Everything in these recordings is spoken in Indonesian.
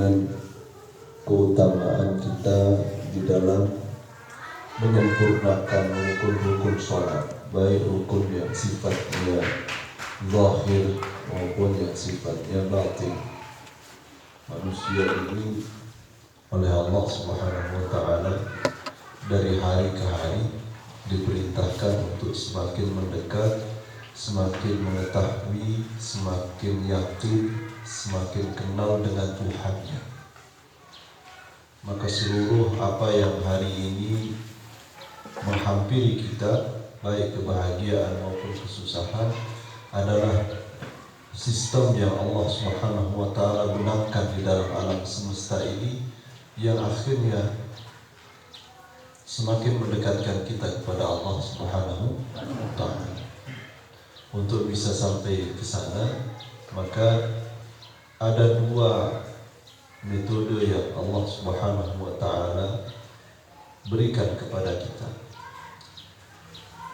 dengan keutamaan kita di dalam menyempurnakan rukun-rukun sholat, baik rukun yang sifatnya zahir maupun yang sifatnya batin. Manusia ini oleh Allah Subhanahu wa Ta'ala dari hari ke hari diperintahkan untuk semakin mendekat, semakin mengetahui, semakin yakin, semakin kenal dengan Tuhannya. Maka seluruh apa yang hari ini menghampiri kita, baik kebahagiaan maupun kesusahan, adalah sistem yang Allah Subhanahu wa Ta'ala gunakan di dalam alam semesta ini, yang akhirnya semakin mendekatkan kita kepada Allah Subhanahu wa Ta'ala. Untuk bisa sampai ke sana, maka ada dua metode yang Allah Subhanahu wa Ta'ala berikan kepada kita.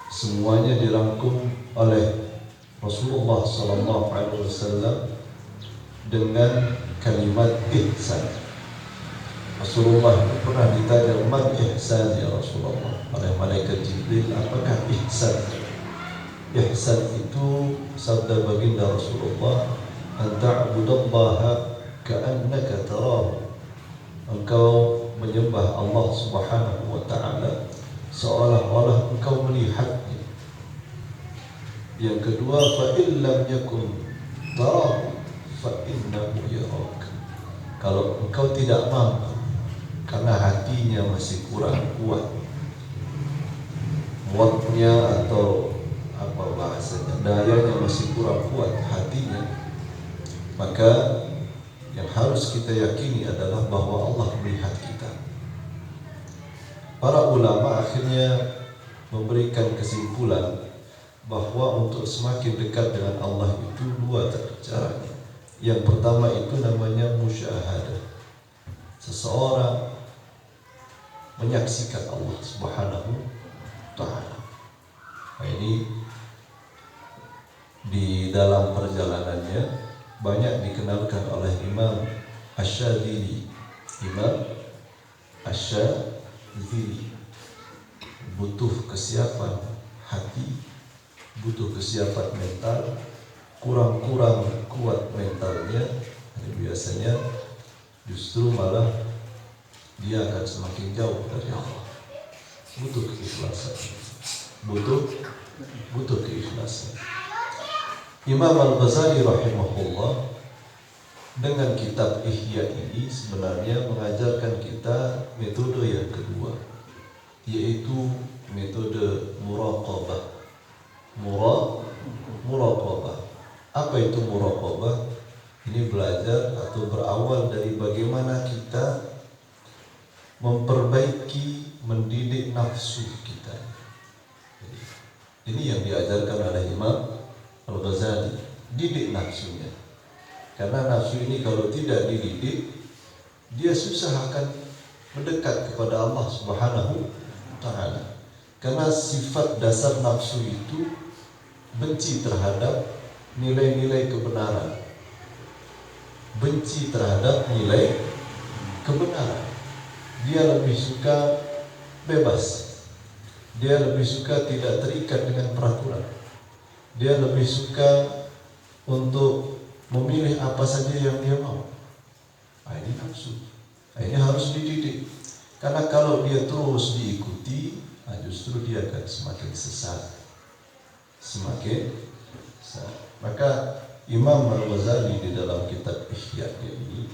Semuanya dirangkum oleh Rasulullah SAW dengan kalimat ihsan. Rasulullah pernah ditanya, "Man ihsan ya Rasulullah?" oleh malaikat Jibril, apakah ihsan? Ihsan itu sabda baginda Rasulullah, "An ta'budallaha ka'annaka tarahu." Engkau menyembah Allah Subhanahu wa Ta'ala seolah-olah engkau melihatnya. Yang kedua, fa illam yakun tarahu fa innahu yarak. Kalau engkau tidak mampu karena hatinya masih kurang kuat, muatnya atau apa bahasanya, dayanya masih kurang kuat hatinya, maka yang harus kita yakini adalah bahwa Allah melihat kita. Para ulama akhirnya memberikan kesimpulan bahwa untuk semakin dekat dengan Allah itu dua caranya. Yang pertama itu namanya musyahadah. Seseorang menyaksikan Allah Subhanahu wa Ta'ala. Nah, ini di dalam perjalanannya banyak dikenalkan oleh Imam Asy-Syadzili. Imam Asy-Syadzili butuh kesiapan hati, butuh kesiapan mental. Kurang-kurang kuat mentalnya, biasanya justru malah dia akan semakin jauh dari Allah. Butuh keikhlasan, butuh keikhlasan. Imam Al-Ghazali rahimahullah dengan kitab Ihya ini sebenarnya mengajarkan kita metode yang kedua, yaitu metode muraqabah. Muraqabah. Apa itu muraqabah? Ini belajar atau berawal dari bagaimana kita memperbaiki, mendidik nafsu kita. Ini yang diajarkan oleh Imam Al-Ghazali, didik nafsunya. Karena nafsu ini kalau tidak dididik, dia susah akan mendekat kepada Allah Subhanahu wa Ta'ala. Karena sifat dasar nafsu itu benci terhadap nilai-nilai kebenaran, benci terhadap nilai kebenaran. Dia lebih suka bebas, dia lebih suka tidak terikat dengan peraturan, dia lebih suka untuk memilih apa saja yang dia mau. Nah, ini nafsu. Nah, ini harus dididik. Karena kalau dia terus diikuti, justru dia akan semakin sesat, semakin sesat. Maka Imam Al-Ghazali di dalam kitab Ihya ini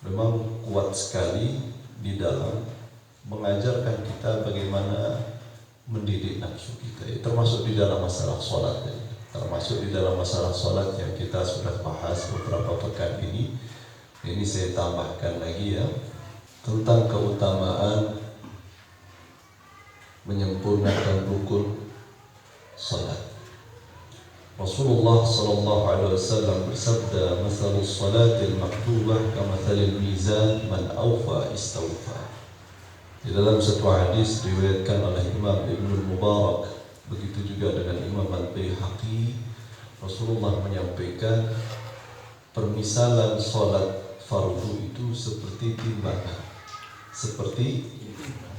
memang kuat sekali di dalam mengajarkan kita bagaimana mendidik nafsu kita, termasuk di dalam masalah sholat. Termasuk di dalam masalah sholat yang kita sudah bahas beberapa pekan ini. Ini saya tambahkan lagi ya, tentang keutamaan menyempurnakan rukun sholat. Rasulullah sallallahu alaihi wasallam bersabda, "Mathalus salatil maktubah kamathalil mizan man awfa istawfa." Di dalam satu hadis diriwayatkan oleh Imam Ibnu Mubarak, begitu juga dengan Imam Al-Baihaqi, Rasulullah menyampaikan permisalan salat fardu itu seperti timbangan. Seperti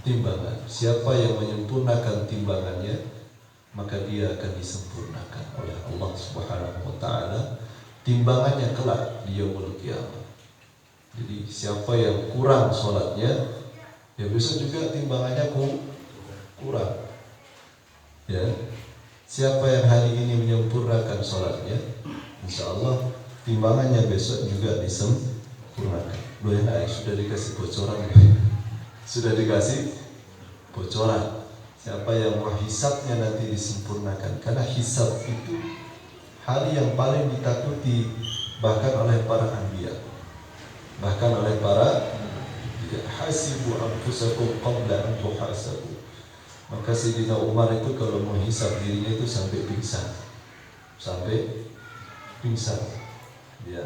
timbangan. Siapa yang menyempurnakan timbangannya, maka dia akan disempurnakan oleh Allah Subhanahu wa taala timbangannya kelak di yaumul qiyamah. Jadi siapa yang kurang sholatnya, ya besok juga timbangannya kurang. Ya. Siapa yang hari ini menyempurnakan sholatnya, insya Allah timbangannya besok juga disempurnakan. Loh ya, sudah dikasih bocoran, sudah dikasih bocoran. Siapa yang mau hisabnya nanti disempurnakan, karena hisab itu hari yang paling ditakuti bahkan oleh para anbiya, bahkan oleh para hasibu anfusakum qabla an tuhasabu. Maka Sayyidina Umar itu kalau menghisab dirinya itu sampai pingsan ya,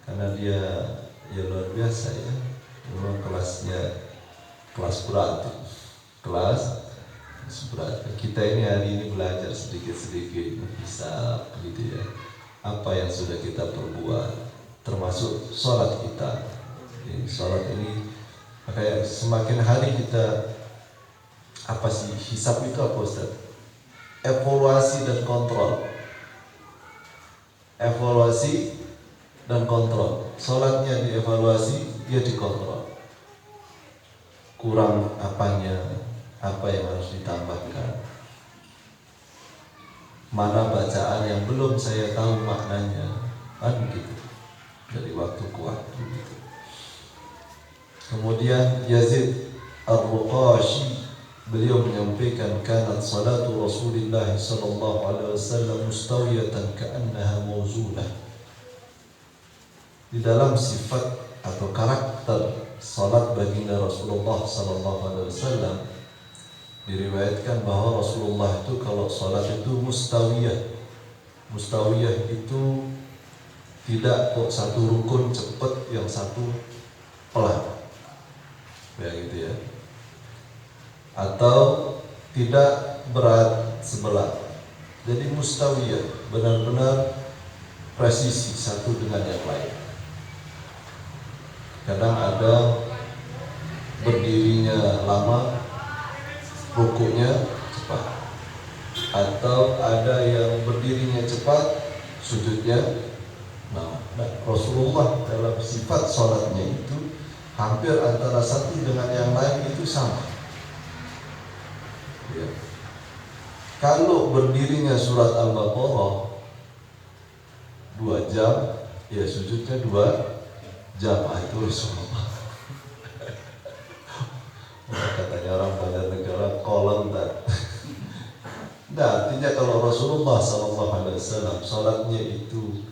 karena dia ya luar biasa ya, memang kelas berat, kelas berat. Kita ini hari ini belajar sedikit-sedikit menghisab gitu ya, apa yang sudah kita perbuat, termasuk sholat kita. Jadi, sholat ini makanya semakin hari kita, apa sih hisab itu apa Ustaz? Evaluasi dan kontrol. Evaluasi dan kontrol. Sholatnya dievaluasi, dia dikontrol. Kurang apanya, apa yang harus ditambahkan, mana bacaan yang belum saya tahu maknanya, kan gitu. Dari waktu ke waktu gitu. Kemudian Yazid Ar-Ruqashi, beliau menyampaikan, kanat salatu Rasulullah sallallahu alaihi wasallam mustawiyatan ka'annaha mawzunah. Di dalam sifat atau karakter salat baginda Rasulullah sallallahu alaihi wasallam diriwayatkan bahwa Rasulullah itu kalau salat itu mustawiyah. Mustawiyah itu tidak kok satu rukun cepat, yang satu pelan. Ya gitu ya. Atau tidak berat sebelah. Jadi mustawiyah, benar-benar presisi satu dengan yang lain. Kadang ada berdirinya lama, rukuknya cepat. Atau ada yang berdirinya cepat, sujudnya lama. Nah, Rasulullah dalam sifat sholatnya itu hampir antara satu dengan yang lain itu sama. Ya. Kalau berdirinya surat Al-Baqarah 2 jam, ya sujudnya 2 jam. Itu Rasulullah. Katanya orang banyak negara kolom tak. Nah, artinya kalau Rasulullah SAW sholatnya itu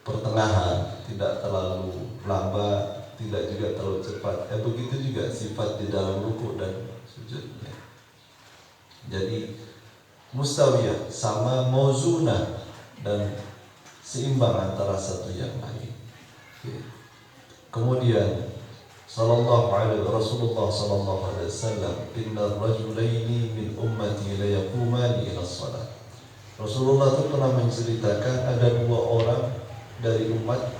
pertengahan, tidak terlalu lambat, tidak juga terlalu cepat. Begitu juga sifat di dalam rukuk dan sujudnya. Jadi mustawiyah, sama mauzunah, dan seimbang antara satu yang lain. Kemudian Rasulullah sallallahu alaihi wasallam, inna rajulaini min ummati la yaqumani ila shalah. Rasulullah itu pernah menceritakan ada 2 orang dari umat,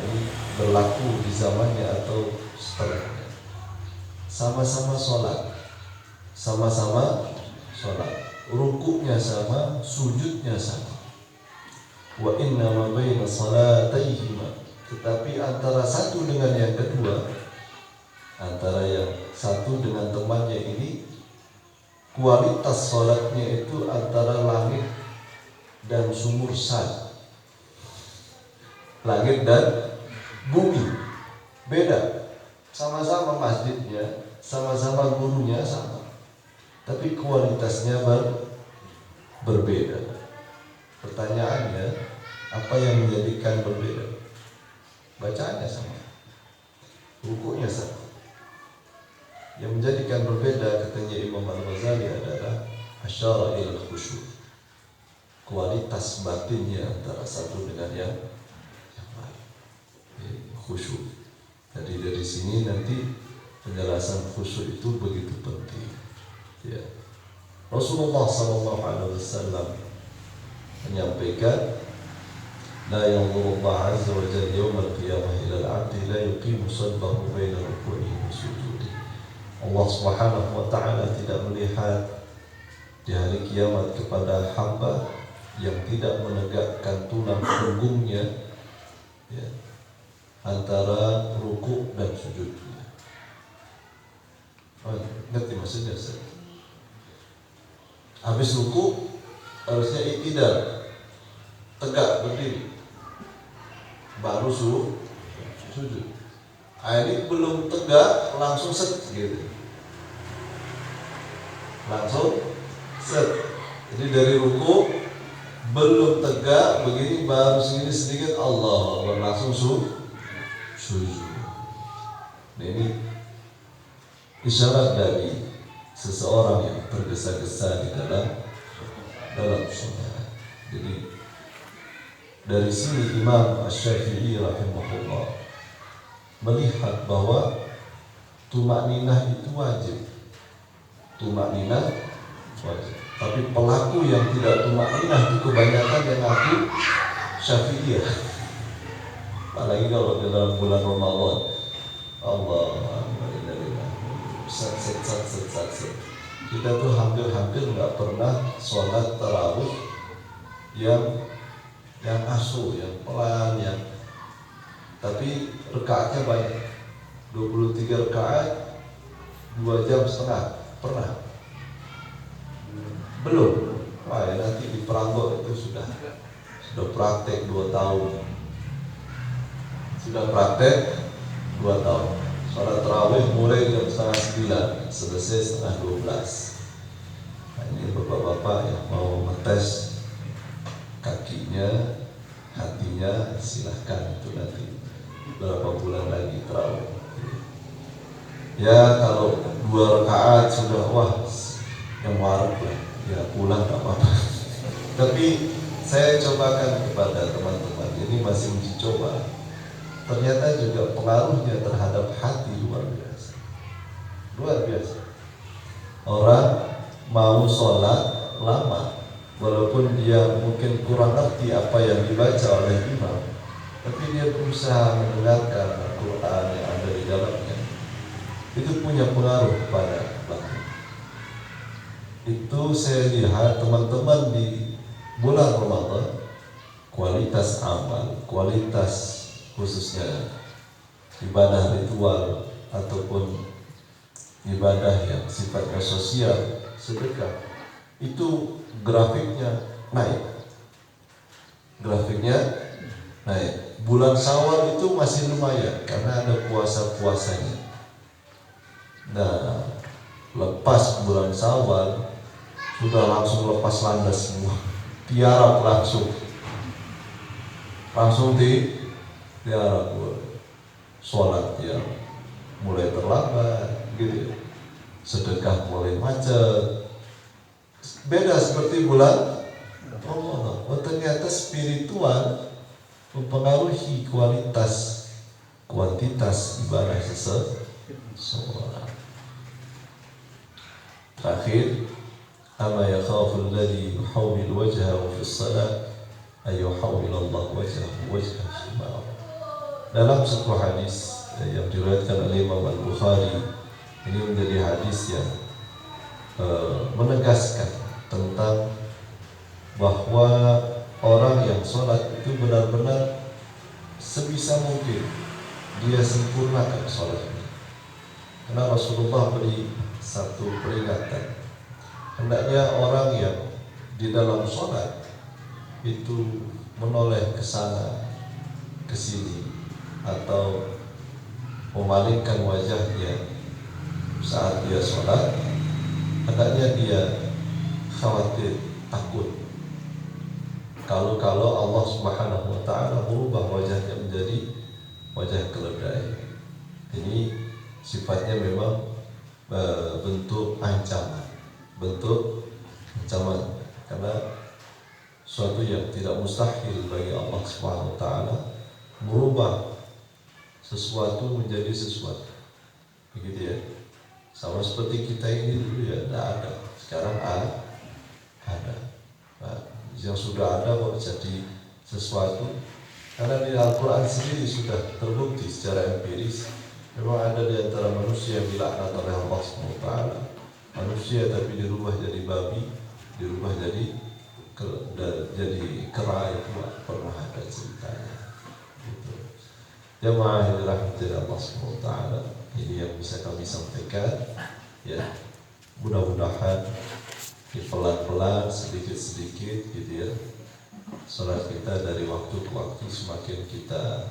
ini berlaku di zamannya atau setelahnya, sama-sama sholat, rukuknya sama, sujudnya sama. Wa inna ma baina salataihima, tetapi antara satu dengan yang kedua, antara yang satu dengan temannya ini, kualitas sholatnya itu antara langit dan sumur sad. Langit dan bumi beda, sama-sama masjidnya, sama-sama gurunya sama, tapi kualitasnya berbeda. Pertanyaannya, apa yang menjadikan berbeda? Bacaannya sama, rukuknya sama. Yang menjadikan berbeda, katanya Imam Al-Ghazali, adalah asyara ilal khusyuk, kualitas batinnya antara satu dengan yang khusyuk. Jadi dari sini nanti penjelasan khusyuk itu begitu penting. Ya. Rasulullah SAW menyampaikan, la yanzuru Allah azza wa jalla yawm al-qiyamah ila al-'abdi la yuqimu sadbahu baina ruku'ihi wa sujudihi. Allah Subhanahu wa ta'ala tidak melihat di hari kiamat kepada hamba yang tidak menegakkan tulang punggungnya, ya, antara ruku' dan sujudnya. Oh, ngerti maksudnya saya? Habis ruku' harusnya i'tidal, tegak berdiri, baru sujud. Ini belum tegak langsung set gitu, langsung set. Jadi dari ruku belum tegak begini, baru segini sedikit Allah langsung sujud. Nah, ini isyarat dari seseorang yang tergesa-gesa di dalam sholat. Jadi dari sini Imam Asy-Syafi'i rahimahullah melihat bahwa tumakninah itu wajib. Tumakninah wajib. Tapi pelaku yang tidak tumakninah itu kebanyakan yang ngaku Syafi'iyah. Apalagi kalau di dalam bulan Ramadan, Allah set. Kita tuh hampir nggak pernah sholat tarawih yang asuh, yang pelan, yang tapi rakaatnya banyak, 23 rakaat 2,5 jam pernah? Belum. Wah, ya nanti di Peranggok itu sudah praktek 2 tahun. Sudah praktek 2 tahun. Sholat tarawih mulai jam 8:30, selesai 11:30. Nah, ini bapak-bapak yang mau ngetes kakinya, hatinya, silahkan, itu nanti berapa bulan lagi tarawih. Ya kalau 2 rakaat sudah wah yang warek lah, ya pulang tak apa-apa. Tapi saya cobakan kepada teman-teman, ini masih uji coba. Ternyata juga pengaruhnya terhadap hati luar biasa. Luar biasa. Orang mau sholat lama, walaupun dia mungkin kurang ngerti apa yang dibaca oleh imam, tapi dia berusaha mendengarkan Al-Quran yang ada di dalamnya. Itu punya pengaruh kepada hati. Itu saya lihat teman-teman di bulan Ramadan, kualitas amal, kualitas khususnya ibadah ritual ataupun ibadah yang sifatnya sosial, sedekah, itu grafiknya naik. Bulan Syawal itu masih lumayan karena ada puasa-puasanya. Nah, lepas bulan Syawal sudah langsung lepas landas semua, tiarap langsung tiarap, sholat ya mulai terlambat gitu, sedekah mulai macet. Beda seperti bulan Ramadan. Oh, ternyata spiritual mempengaruhi kuantitas ibadah seseorang. Terakhir, ama yakhafu alladhi yuhawwil wajhahu fi shalah ay yuhawwil Allah wajhahu fi. Dalam sebuah hadis yang diriwayatkan oleh Imam Al-Bukhari, ini menjadi hadis yang menegaskan tentang bahwa orang yang sholat itu benar-benar sebisa mungkin dia sempurnakan sholatnya. Karena Rasulullah beri satu peringatan, hendaknya orang yang di dalam sholat itu menoleh ke sana ke sini atau memalingkan wajahnya saat dia sholat, hendaknya dia khawatir, takut kalau Allah Subhanahu wa ta'ala merubah wajahnya menjadi wajah keledai. Ini sifatnya memang bentuk ancaman, karena suatu yang tidak mustahil bagi Allah Subhanahu wa ta'ala merubah sesuatu menjadi sesuatu, begitu ya. Sama seperti kita ini dulu ya tidak ada, sekarang ada. Nah, yang sudah ada kok jadi sesuatu Karena di Al-Quran sendiri sudah terbukti secara empiris, memang ada di antara manusia yang dilaknat oleh Allah SWT. Manusia tapi dirubah jadi babi, dirubah jadi kera, itu pernah ada ceritanya. Gitu. Jamaah yang dirahmati Allah SWT, ini yang bisa kami sampaikan. Ya, mudah-mudahan pelan-pelan, sedikit-sedikit, gitu ya, salat kita dari waktu ke waktu semakin kita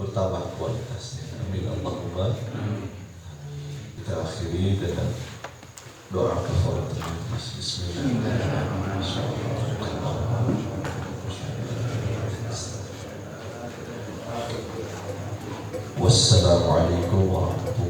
bertambah kualitasnya. Amin Allahumma. Kita akhiri dengan doa kafaratul majlis. Bismillahirrahmanirrahim. Wassalamualaikum warahmatullahi wabarakatuh.